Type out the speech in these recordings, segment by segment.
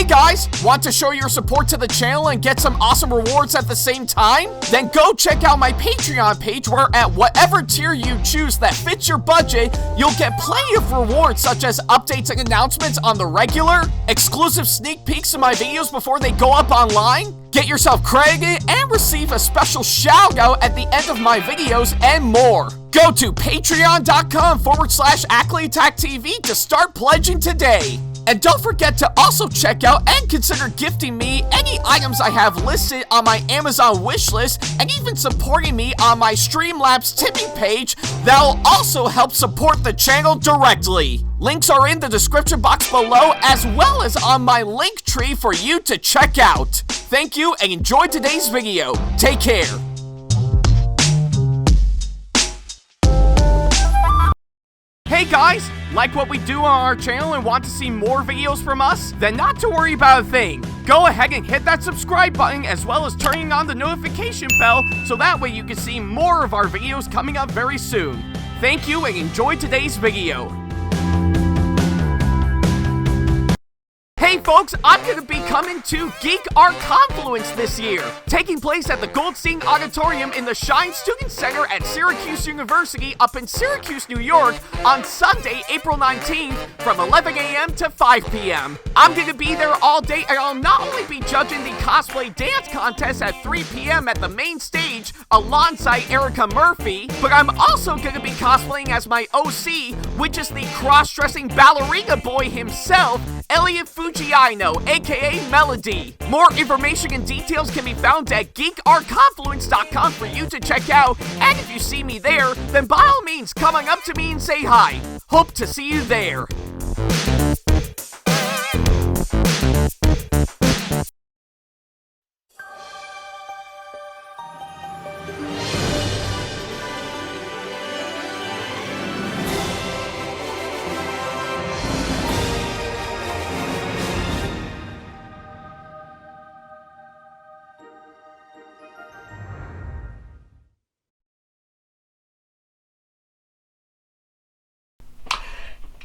Hey guys, want to show your support to the channel and get some awesome rewards at the same time? Then go check out my Patreon page where at whatever tier you choose that fits your budget, you'll get plenty of rewards such as updates and announcements on the regular, exclusive sneak peeks of my videos before they go up online, get yourself credited, and receive a special shout out at the end of my videos and more. Go to patreon.com/AckleyAttack44227TV to start pledging today. And don't forget to also check out and consider gifting me any items I have listed on my Amazon wishlist and even supporting me on my Streamlabs tipping page that'll also help support the channel directly. Links are in the description box below as well as on my link tree for you to check out. Thank you and enjoy today's video. Take care. Hey guys, like what we do on our channel and want to see more videos from us? Then not to worry about a thing. Go ahead and hit that subscribe button as well as turning on the notification bell so that way you can see more of our videos coming up very soon. Thank you and enjoy today's video. Hey folks, I'm gonna be coming to Geek Art Confluence this year, taking place at the Goldstein Auditorium in the Shine Student Center at Syracuse University up in Syracuse, New York on Sunday, April 19th from 11 a.m. to 5 p.m. I'm gonna be there all day and I'll not only be judging the cosplay dance contest at 3 p.m. at the main stage alongside Erica Murphy, but I'm also gonna be cosplaying as my OC, which is the cross-dressing ballerina boy himself, Elliot Fujiano, aka Melody. More information and details can be found at geekartconfluence.com for you to check out, and if you see me there, then by all means come on up to me and say hi. Hope to see you there.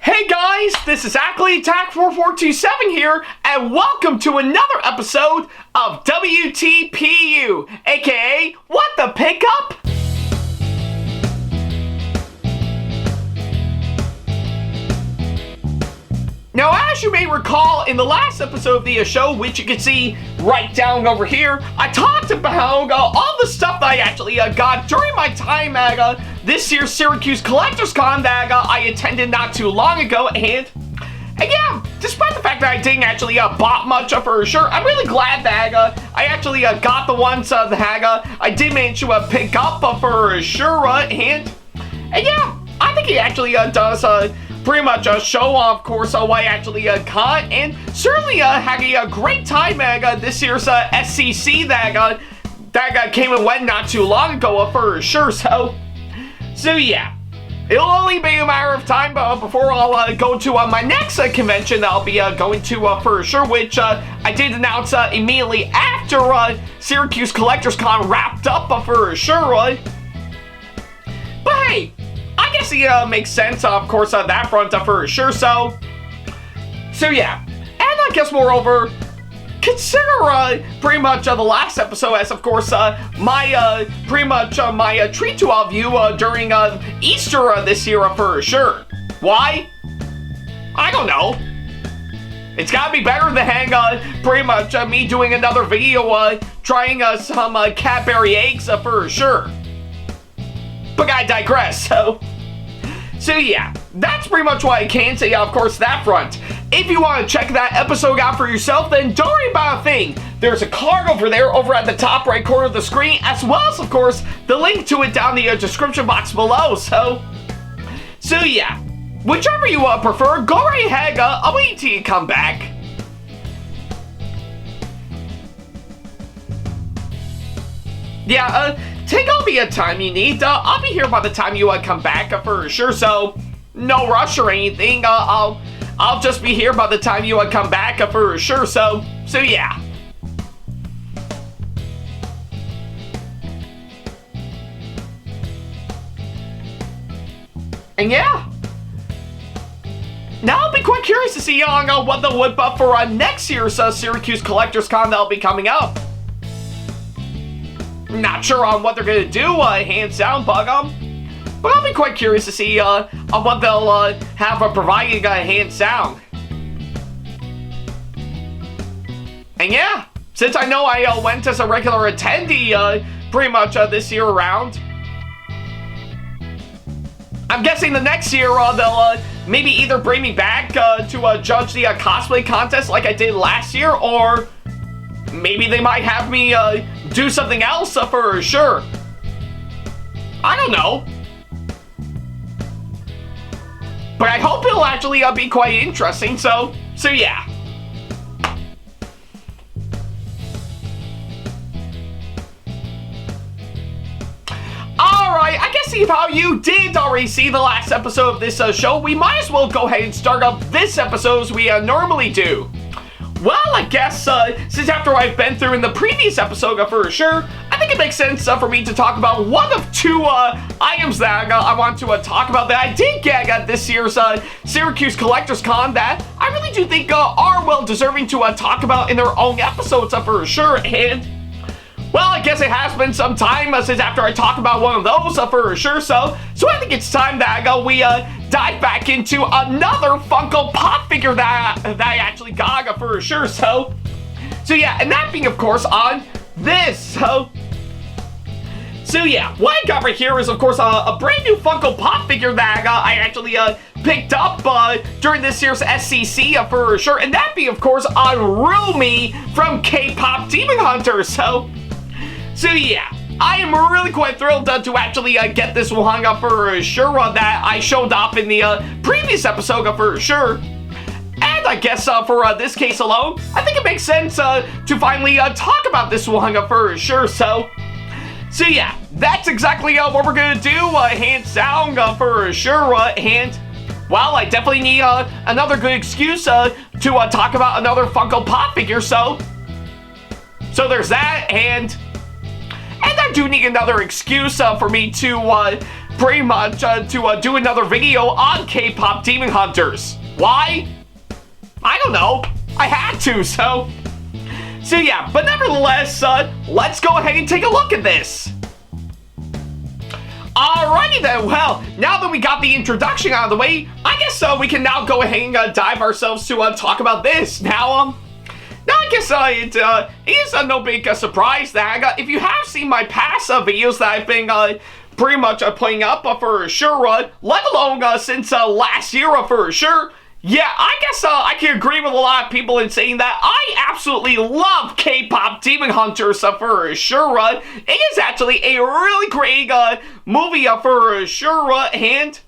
Hey guys, this is AckleyAttack4427 here, and welcome to another episode of WTPU, aka What the Pickup? Now, as you may recall, in the last episode of the show, which you can see right down over here, I talked about all the stuff that I actually got during my time at this year's Syracuse Collectors Con that I attended not too long ago, and yeah, despite the fact that I didn't actually bought much for a shirt, I'm really glad that I actually got the ones that I did manage to pick up for a shirt, and yeah, I think he actually does pretty much show off, of course, what I actually got, and certainly had a great time at this year's SCC that came and went not too long ago for sure. So yeah, it'll only be a matter of time before I'll go to my next convention that I'll be going to for sure, which I did announce immediately after Syracuse Collectors Con wrapped up for sure. But hey, I guess it makes sense, of course, on that front for sure. So yeah, and I guess moreover, consider pretty much the last episode as, of course, my pretty much my treat to all of you during Easter this year for sure. Why? I don't know. It's gotta be better than pretty much me doing another video trying some Cadbury eggs for sure. But I digress, so yeah, that's pretty much what I can say, of course, that front. If you want to check that episode out for yourself, then don't worry about a thing. There's a card over there, over at the top right corner of the screen, as well as, of course, the link to it down the description box below, so yeah, whichever you prefer, go right ahead, I'll wait till you come back. Yeah, take all the time you need. I'll be here by the time you come back for sure, so no rush or anything. I'll just be here by the time you come back for sure, so yeah. And yeah, now I'll be quite curious to see what they'll whip up for next year's Syracuse Collectors Con that'll be coming up. Not sure on what they're gonna do, hands down, but I'll be quite curious to see on what they'll have providing hands down. And yeah, since I know I went as a regular attendee pretty much this year around, I'm guessing the next year they'll maybe either bring me back to judge the cosplay contest like I did last year, or maybe they might have me do something else for sure. I don't know. But I hope it'll actually be quite interesting, so yeah. Alright, I guess if how you did already see the last episode of this show, we might as well go ahead and start up this episode as we normally do. Well, I guess since after I've been through in the previous episode for sure, I think it makes sense for me to talk about one of two items that I want to talk about that I did get at this year's Syracuse Collectors Con that I really do think are well deserving to talk about in their own episodes for sure. And well, I guess it has been some time since after I talked about one of those for sure, so I think it's time that we dive back into another Funko Pop figure that I actually got for sure, so yeah, and that being of course on this, so yeah, what I got right here is of course a brand new Funko Pop figure that I actually picked up during this year's SCC for sure, and that being of course on Rumi from KPop Demon Hunter, so yeah, I am really quite thrilled to actually get this one for sure that I showed off in the previous episode for sure. And I guess for this case alone, I think it makes sense to finally talk about this one for sure. So yeah, that's exactly what we're gonna do, hands down for sure. And well, I definitely need another good excuse to talk about another Funko Pop figure. So there's that, and I do need another excuse for me to pretty much to do another video on KPop Demon Hunters. Why? I don't know. I had to, so yeah. But nevertheless, let's go ahead and take a look at this. Alrighty then, well, now that we got the introduction out of the way, I guess we can now go ahead and dive ourselves to talk about this. Now, I guess it is no big surprise that if you have seen my past videos that I've been pretty much playing up for sure, let alone since last year for sure, yeah, I guess I can agree with a lot of people in saying that I absolutely love KPop Demon Hunters for sure. It is actually a really great movie for sure, and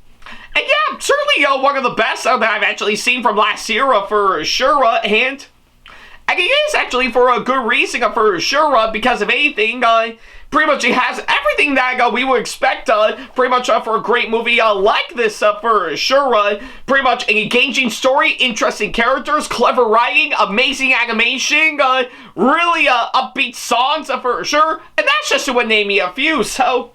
yeah, certainly one of the best that I've actually seen from last year for sure, and it is actually for a good reason for sure, because if anything, pretty much it has everything that we would expect pretty much for a great movie like this for sure. Pretty much an engaging story, interesting characters, clever writing, amazing animation, really upbeat songs for sure, and that's just to name me a few, so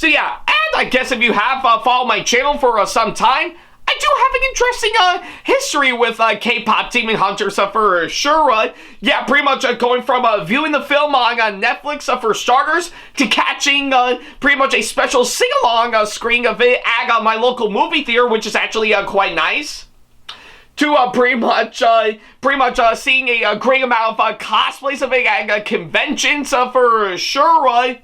yeah, and I guess if you have followed my channel for some time, I do have an interesting history with KPop Demon Hunters for sure. Yeah, pretty much going from viewing the film on Netflix for starters to catching pretty much a special sing-along screening of it at my local movie theater, which is actually quite nice, to pretty much seeing a great amount of cosplays of it at conventions for sure.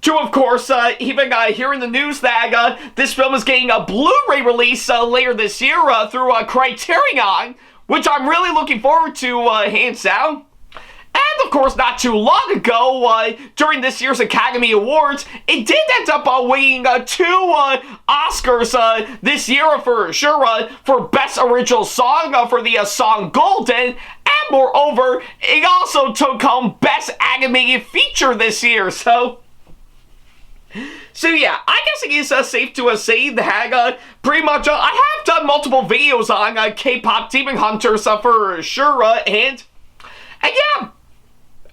To, of course, even hearing the news that this film is getting a Blu-ray release later this year through Criterion, which I'm really looking forward to, hands down. And, of course, not too long ago, during this year's Academy Awards, it did end up winning 2 Oscars this year for sure, for Best Original Song for the song Golden, and moreover, it also took home Best Animated Feature this year, so yeah, I guess it is safe to say that pretty much I have done multiple videos on KPop Demon Hunters for sure, and yeah,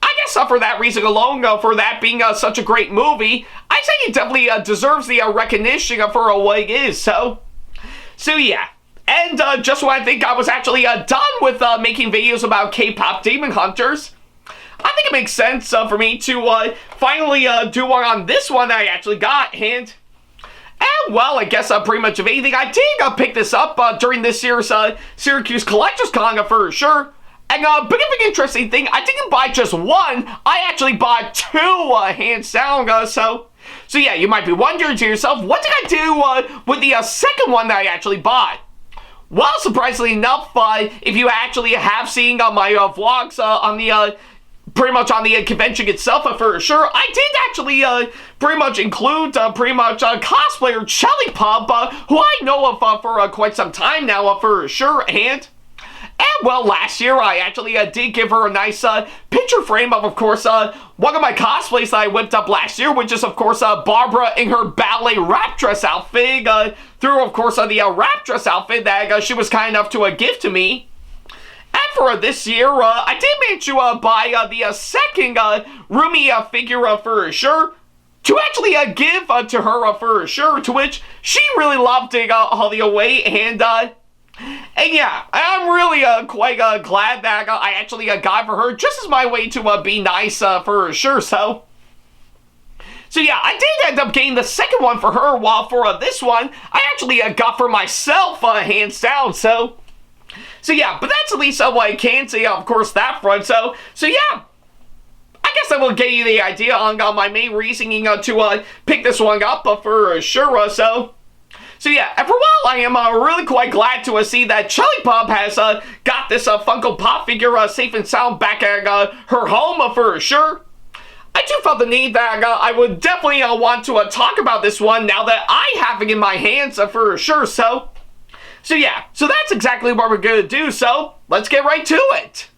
I guess for that reason alone, for that being such a great movie, I say it definitely deserves the recognition for what it is, so yeah. And just when I think I was actually done with making videos about K-pop demon hunters, I think it makes sense for me to finally do one on this one I actually got. And well, I guess pretty much of anything, I did pick this up during this year's Syracuse Collectors Con for sure. And big interesting thing, I didn't buy just one, I actually bought two, hands down. So yeah, you might be wondering to yourself, what did I do with the second one that I actually bought? Well, surprisingly enough, if you actually have seen my vlogs on the pretty much on the convention itself for sure, I did actually pretty much include cosplayer KPop, who I know of for quite some time now for sure. And well, last year I actually did give her a nice picture frame of course, one of my cosplays that I whipped up last year, which is, of course, Barbara in her ballet rap dress outfit, through, of course, the rap dress outfit that she was kind enough to give to me. And for this year, I did manage to buy the second Rumi figure for sure, to actually give to her for sure, to which she really loved it all the way. And yeah, I'm really quite glad that I actually got for her, just as my way to be nice for sure. So yeah, I did end up getting the second one for her, while for this one, I actually got for myself, hands down. So yeah, but that's at least what I can say, of course, that front. So yeah, I guess I will give you the idea on my main reasoning to pick this one up for sure. So yeah, and for a while I am really quite glad to see that KPop has got this Funko Pop figure safe and sound back at her home for sure. I do felt the need that I would definitely want to talk about this one now that I have it in my hands for sure. So yeah, so that's exactly what we're gonna do. So let's get right to it.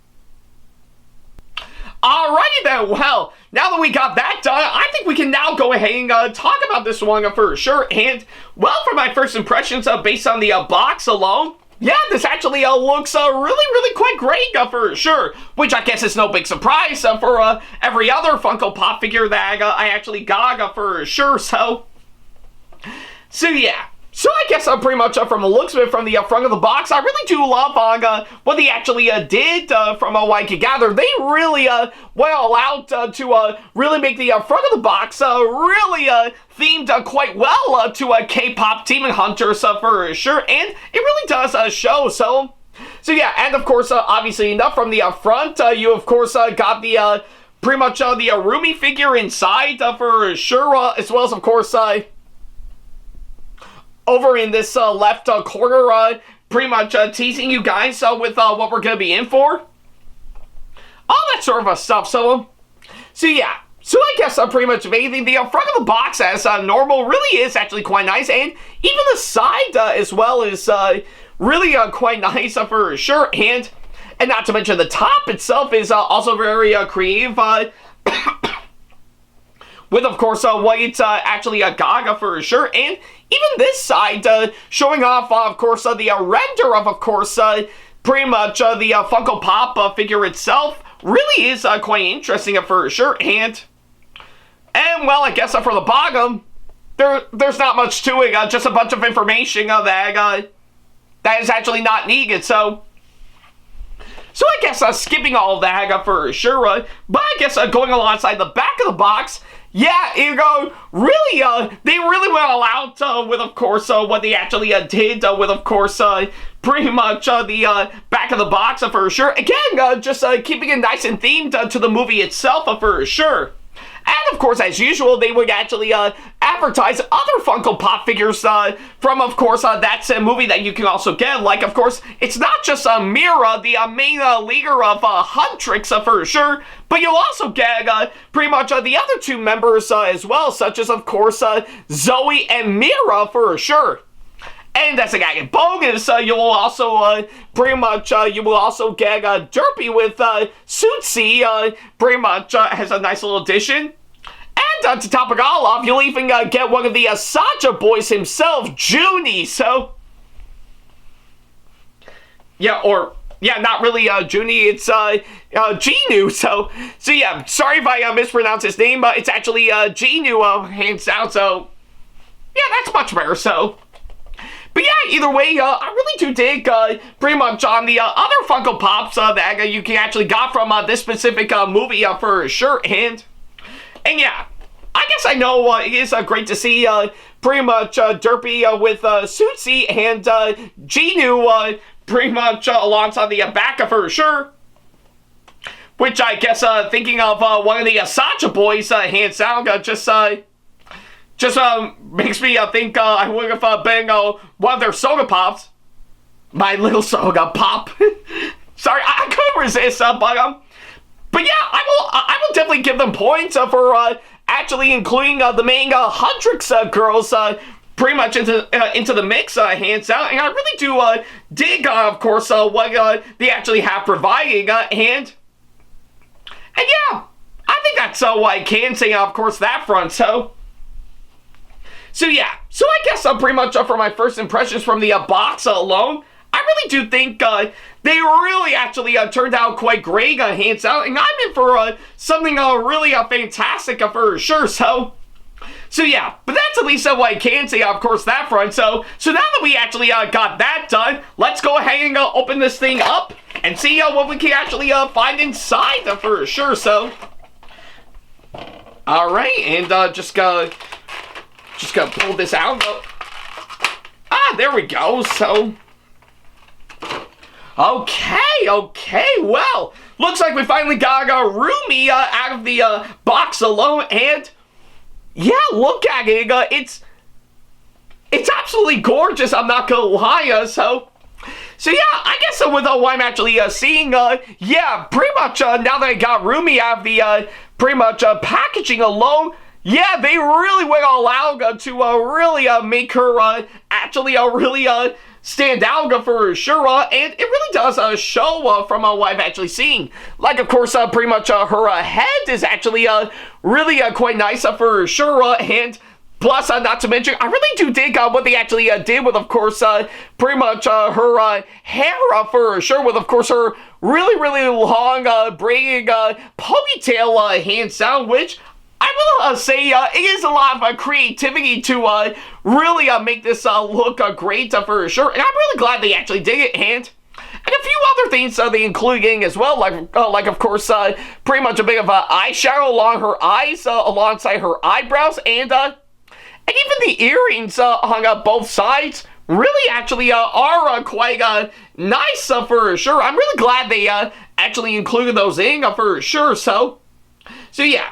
Alrighty then, well, now that we got that done, I think we can now go ahead and talk about this one for sure. And, well, for my first impressions based on the box alone, yeah, this actually looks really quite great for sure. Which I guess is no big surprise for every other Funko Pop figure that I actually got for sure. So yeah. So I guess pretty much from the looks of it, from the front of the box, I really do love what they actually did from what I could gather. They really went all out to really make the front of the box really themed quite well to K-pop demon hunters for sure, and it really does show. So yeah, and of course, obviously enough from the front, you of course got the pretty much the Rumi figure inside for sure, as well as of course over in this left corner, pretty much teasing you guys with what we're going to be in for. All that sort of stuff. So yeah. So I guess pretty much of anything, the front of the box as normal really is actually quite nice. And even the side as well is really quite nice for sure. And not to mention the top itself is also very creative. With, of course, what it's actually a Gaga for sure. And even this side showing off, of course, the render of course, pretty much the Funko Pop figure itself really is quite interesting for sure. And well, I guess for the bottom, there's not much to it. Just a bunch of information that is actually not needed. So I guess skipping all of that for sure. But I guess going alongside the back of the box, yeah, you go, really, they really went all out with, of course, what they actually did with, of course, pretty much the back of the box for sure. Again, just keeping it nice and themed to the movie itself for sure. And, of course, as usual, they would actually advertise other Funko Pop figures from, of course, that movie that you can also get. Like, of course, it's not just Mira, the main leader of Huntrix for sure, but you'll also get pretty much the other two members as well, such as, of course, Zoe and Mira for sure. And as a gag bonus, you will also pretty much you will also get Derpy with Suitsy, pretty much has a nice little addition. And to top it all off, you'll even get one of the Saja boys himself, Junie. So yeah, not really Junie, it's Genu. So yeah, sorry if I mispronounce his name, but it's actually Genu, hands down. So yeah, that's much better. So. But yeah, either way, I really do dig pretty much on the other Funko Pops that you can actually got from this specific movie for sure. And yeah, I guess I know it is great to see pretty much Derpy with Suitsy and Genu pretty much alongside the back of her sure. Which I guess thinking of one of the Sacha boys, hands down, just makes me think I would have been one of their soda pops. My little soda pop. Sorry, I couldn't resist, but yeah, I will definitely give them points for actually including the main Huntrix girls pretty much into the mix, hands down. And I really do dig, of course, what they actually have providing, and yeah, I think that's what I can say, of course, that front. So yeah, so I guess pretty much for my first impressions from the box alone, I really do think they really actually turned out quite great, hands down, and I'm in for something really fantastic for sure. So yeah, but that's at least what I can say, of course, that front. So now that we actually got that done, let's go ahead and open this thing up and see what we can actually find inside for sure. So, all right, and just gonna pull this out. There we go. So, okay. Well, looks like we finally got Rumi out of the box alone, and yeah, look at it. It's absolutely gorgeous. I'm not gonna lie. So yeah, I guess with what I'm actually seeing, yeah, pretty much now that I got Rumi out of the pretty much packaging alone, yeah, they really went all out to really make her actually really stand out for sure, and it really does show from what I've actually seen. Like, of course, pretty much her head is actually really quite nice for sure, and plus, not to mention, I really do dig what they actually did with, of course, pretty much her hair for sure, with, of course, her really long braiding ponytail, hands down, which I will say it is a lot of creativity to really make this look great for sure, and I'm really glad they actually did it, and a few other things they including as well, like of course, pretty much a bit of eyeshadow along her eyes, alongside her eyebrows, and even the earrings on both sides really actually are quite nice for sure. I'm really glad they actually included those in for sure. So yeah.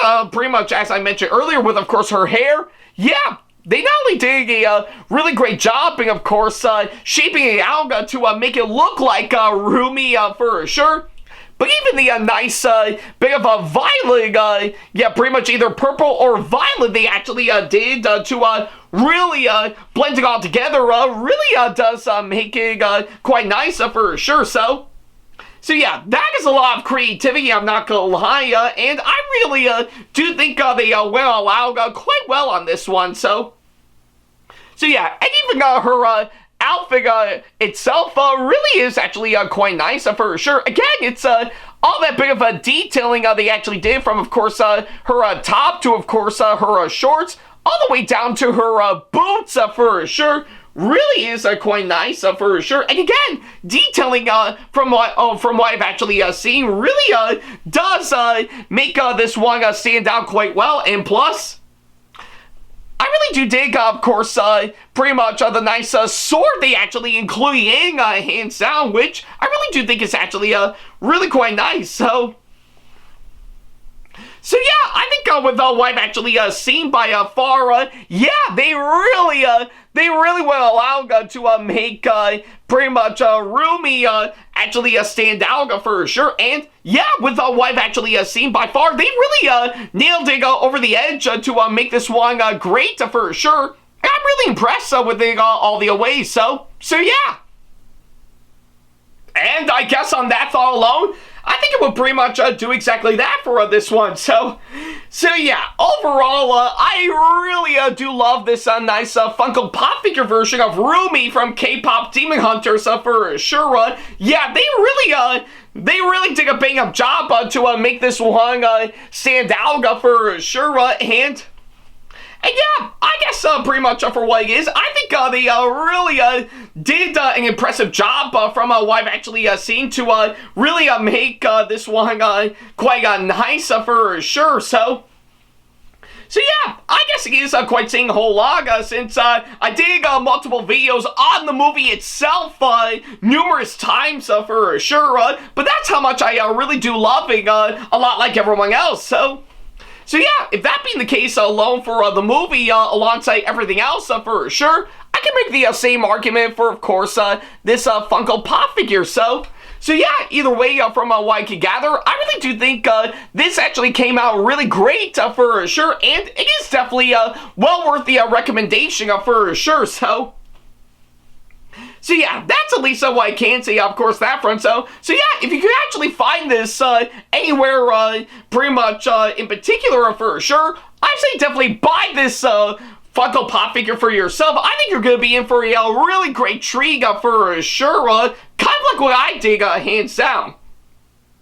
And pretty much as I mentioned earlier with, of course, her hair, yeah, they not only did a really great job in, of course, shaping it out to make it look like Rumi for sure, but even the nice bit of a violet, yeah, pretty much either purple or violet they actually did to really blend it all together, really does make it quite nice for sure. So yeah, that is a lot of creativity, I'm not gonna lie, and I really do think they went all out quite well on this one. So yeah, and even her outfit itself really is actually quite nice for sure. Again, it's all that bit of a detailing they actually did from, of course, her top to, of course, her shorts, all the way down to her boots for sure. Really is quite nice for sure, and again, detailing from what I've actually seen really does make this one stand out quite well, and plus, I really do dig, of course, pretty much the nice sword they actually include in hands down, which I really do think is actually really quite nice. So yeah, I think with what I've actually seen by far, yeah, they really went all out to make pretty much Rumi actually stand out for sure. And yeah, with what I've actually seen by far, they really nailed it over the edge to make this one great for sure. And I'm really impressed with it all the way. So yeah. And I guess on that thought alone, I think it will pretty much do exactly that for this one. So yeah, overall, I really do love this nice Funko Pop figure version of Rumi from KPop Demon Hunters for sure. Yeah, they really did a bang-up job to make this one stand out for sure. And And yeah, I guess pretty much for what it is, I think they really did an impressive job from what I've actually seen to really make this one quite nice for sure. So yeah, I guess it is quite saying a whole lot since I did multiple videos on the movie itself numerous times for sure. But that's how much I really do love it a lot like everyone else. So yeah, if that being the case alone for the movie alongside everything else for sure, I can make the same argument for, of course, this Funko Pop figure. So yeah, either way, from what I can gather, I really do think this actually came out really great for sure, and it is definitely well worth the recommendation for sure. So yeah, that's at least what I can say, of course, that front. So yeah, if you could actually find this anywhere pretty much in particular for sure, I say definitely buy this Funko Pop figure for yourself. I think you're going to be in for a really great treat for sure. Kind of like what I did, hands down.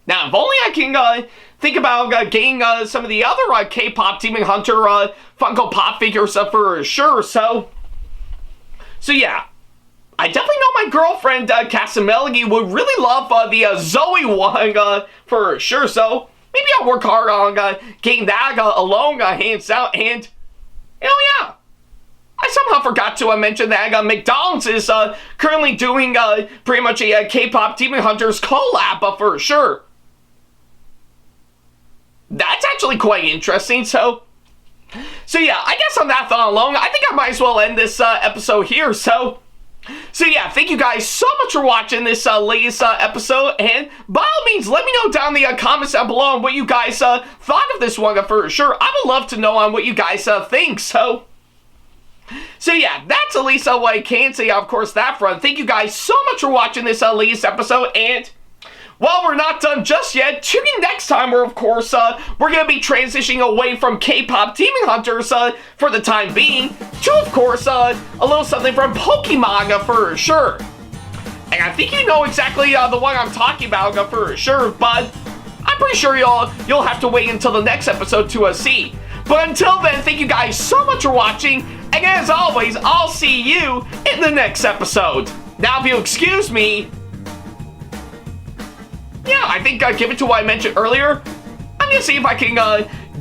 Now, if only I can think about getting some of the other K-pop Demon Hunter Funko Pop figures for sure. So yeah, I definitely know my girlfriend, Casamelgi, would really love the Zoe one for sure. So maybe I'll work hard on getting that alone, hands down. And hell yeah, I somehow forgot to mention that McDonald's is currently doing pretty much a K-pop Demon Hunters collab for sure. That's actually quite interesting. So yeah, I guess on that thought alone, I think I might as well end this episode here. So yeah, thank you guys so much for watching this latest episode, and by all means, let me know down in the comments down below on what you guys thought of this one for sure. I would love to know on what you guys think. So yeah, that's at least what I can say, of course, that front. Thank you guys so much for watching this latest episode, and well, we're not done just yet. Tune in next time where, of course, we're going to be transitioning away from K-pop Demon Hunters for the time being to, of course, a little something from Pokemon for sure. And I think you know exactly the one I'm talking about for sure, but I'm pretty sure you'll have to wait until the next episode to see. But until then, thank you guys so much for watching, and as always, I'll see you in the next episode. Now, if you'll excuse me, yeah, I think given to what I mentioned earlier, I'm gonna see if I can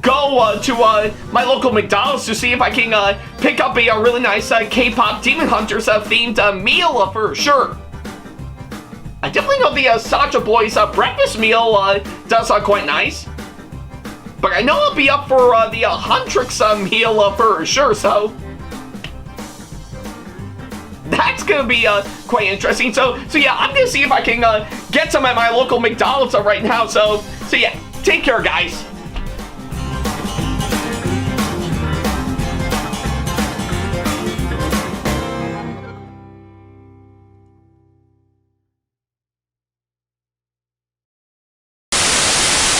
go to my local McDonald's to see if I can pick up a really nice K-pop Demon Hunters themed meal for sure. I definitely know the Sacha Boys breakfast meal does quite nice, but I know I'll be up for the Huntrix meal for sure. So that's gonna be quite interesting. So yeah, I'm gonna see if I can get some at my local McDonald's right now. So yeah, take care, guys.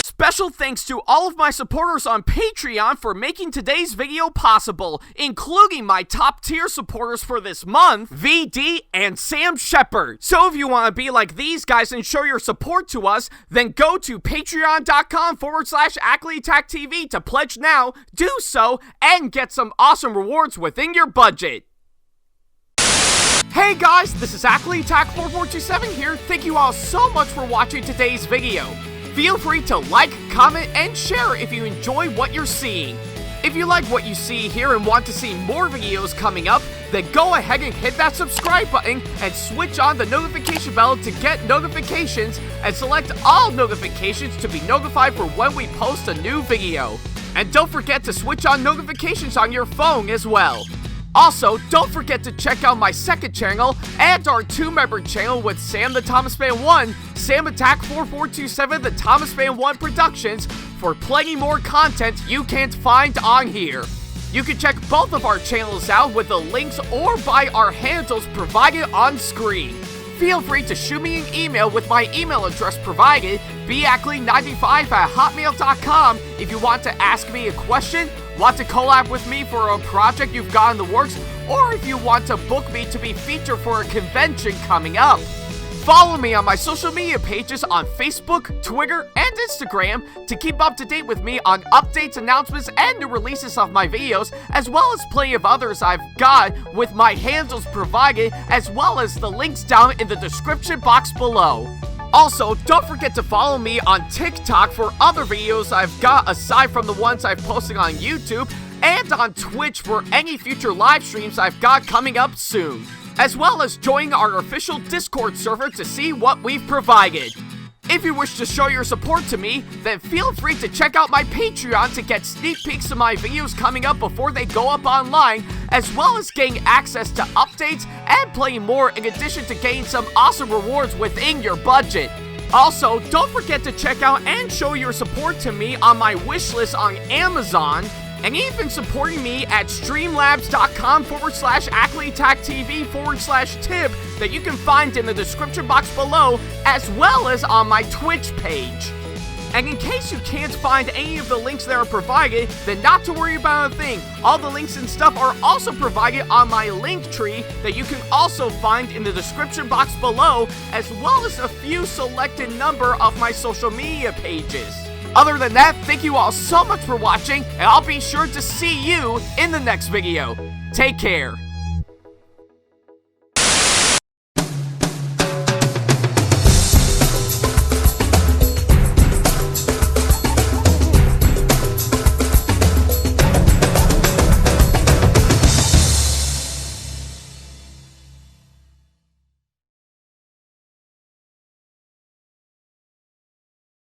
Special thanks to all of my supporters on Patreon for making today's video possible, including my top tier supporters for this month, VD and Sam Shepard. So if you want to be like these guys and show your support to us, then go to patreon.com/AckleyTackTV to pledge now, do so, and get some awesome rewards within your budget. Hey guys, this is AckleyTack4427 here. Thank you all so much for watching today's video. Feel free to like, comment, and share if you enjoy what you're seeing. If you like what you see here and want to see more videos coming up, then go ahead and hit that subscribe button and switch on the notification bell to get notifications, and select all notifications to be notified for when we post a new video. And don't forget to switch on notifications on your phone as well. Also, don't forget to check out my second channel and our 2-member channel with Sam the Thomas Fan 1, SamAttack4427TheThomasFan1 Productions, for plenty more content you can't find on here. You can check both of our channels out with the links or by our handles provided on screen. Feel free to shoot me an email with my email address provided, backley95@hotmail.com, if you want to ask me a question, want to collab with me for a project you've got in the works, or if you want to book me to be featured for a convention coming up. Follow me on my social media pages on Facebook, Twitter, and Instagram to keep up to date with me on updates, announcements, and new releases of my videos, as well as plenty of others I've got with my handles provided, as well as the links down in the description box below. Also, don't forget to follow me on TikTok for other videos I've got aside from the ones I've posted on YouTube, and on Twitch for any future live streams I've got coming up soon, as well as join our official Discord server to see what we've provided. If you wish to show your support to me, then feel free to check out my Patreon to get sneak peeks of my videos coming up before they go up online, as well as getting access to updates and playing more in addition to getting some awesome rewards within your budget. Also, don't forget to check out and show your support to me on my wishlist on Amazon, and even supporting me at streamlabs.com/AckleyTACTV/tip that you can find in the description box below, as well as on my Twitch page. And in case you can't find any of the links that are provided, then not to worry about a thing. All the links and stuff are also provided on my link tree that you can also find in the description box below, as well as a few selected number of my social media pages. Other than that, thank you all so much for watching, and I'll be sure to see you in the next video. Take care.